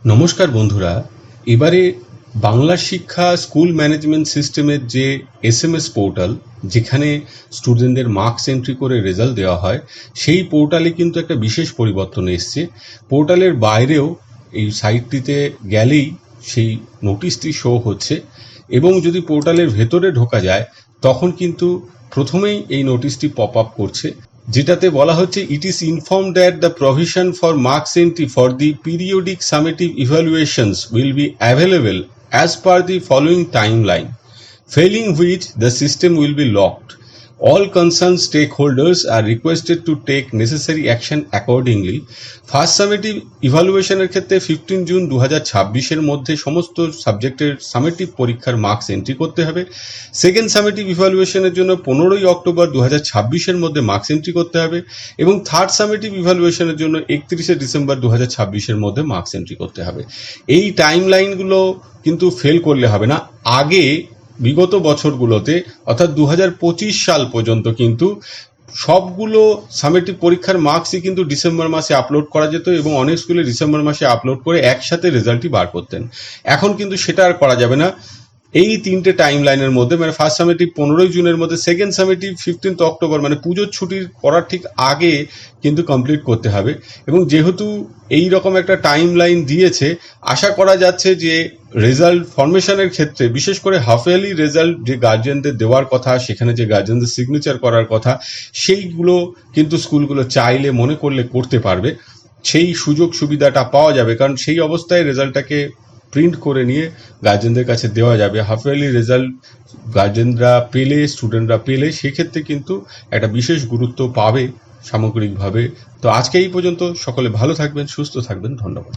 নমস্কার বন্ধুরা। এবারে বাংলা শিক্ষা স্কুল ম্যানেজমেন্ট সিস্টেমের যে এসএমএস পোর্টাল, যেখানে স্টুডেন্টদের মার্কস এন্ট্রি করে রেজাল্ট দেওয়া হয়, সেই পোর্টালে কিন্তু একটা বিশেষ পরিবর্তন এসছে। পোর্টালের বাইরেও এই সাইটটিতে গেলেই সেই নোটিশটি শো হচ্ছে, এবং যদি পোর্টালের ভেতরে ঢোকা যায় তখন কিন্তু প্রথমেই এই নোটিশটি পপ আপ করছে, যেটাতে বলা হচ্ছে it is inform that the provision for marks entry for the periodic summative evaluations will be available as per the following timeline, failing which the system will be locked. All concerned stakeholders are requested to take necessary action accordingly. First summative ইভ্যালুয়েশনের ক্ষেত্রে 15 June 2026-এর মধ্যে সমস্ত সাবজেক্টের summative পরীক্ষার marks entry করতে হবে। Second summative ইভ্যালুয়েশনের জন্য 15 October 2026-এর মধ্যে মার্কস এন্ট্রি করতে হবে, এবং থার্ড সামেটিভ ইভ্যালুয়েশনের জন্য 31 ডিসেম্বর 2026-এর মধ্যে মার্কস এন্ট্রি করতে হবে। এই টাইম লাইনগুলো কিন্তু ফেল করলে হবে না। আগে বিগত বছরগুলোতে অর্থাৎ 2025 সাল পর্যন্ত কিন্তু সবগুলো সামেটিভ পরীক্ষার মার্কসই কিন্তু ডিসেম্বর মাসে আপলোড করা যেত, এবং অনেক স্কুলে ডিসেম্বর মাসে আপলোড করে একসাথে রেজাল্টই বার করতেন। এখন কিন্তু সেটা আর করা যাবে না। এই তিনটে টাইম লাইনের মধ্যে, মানে ফার্স্ট সামেটিভ 15 জুনের মধ্যে, সেকেন্ড সামেটিভ 15 অক্টোবর মানে পুজোর ছুটির পড়ার ঠিক আগে কিন্তু কমপ্লিট করতে হবে। এবং যেহেতু এই রকম একটা টাইম লাইন দিয়েছে, আশা করা যাচ্ছে যে রেজাল্ট ফরমেশনের ক্ষেত্রে, বিশেষ করে হাফ ইয়ারলি রেজাল্ট যে গার্জিয়ানদের দেওয়ার কথা, সেখানে যে গার্জিয়ানদের সিগনেচার করার কথা, সেইগুলো কিন্তু স্কুলগুলো চাইলে মনে করলে করতে পারবে। সেই সুযোগ সুবিধাটা পাওয়া যাবে, কারণ সেই অবস্থায় রেজাল্টটাকে প্রিন্ট করে নিয়ে গার্জেনদের কাছে দেওয়া যাবে। হাফ ইয়ারলি রেজাল্ট গার্জেনরা পেলে, স্টুডেন্টরা পেলে, সেক্ষেত্রে কিন্তু একটা বিশেষ গুরুত্ব পাবে সামগ্রিকভাবে। তো আজকে এই পর্যন্ত। সকলে ভালো থাকবেন, সুস্থ থাকবেন। ধন্যবাদ।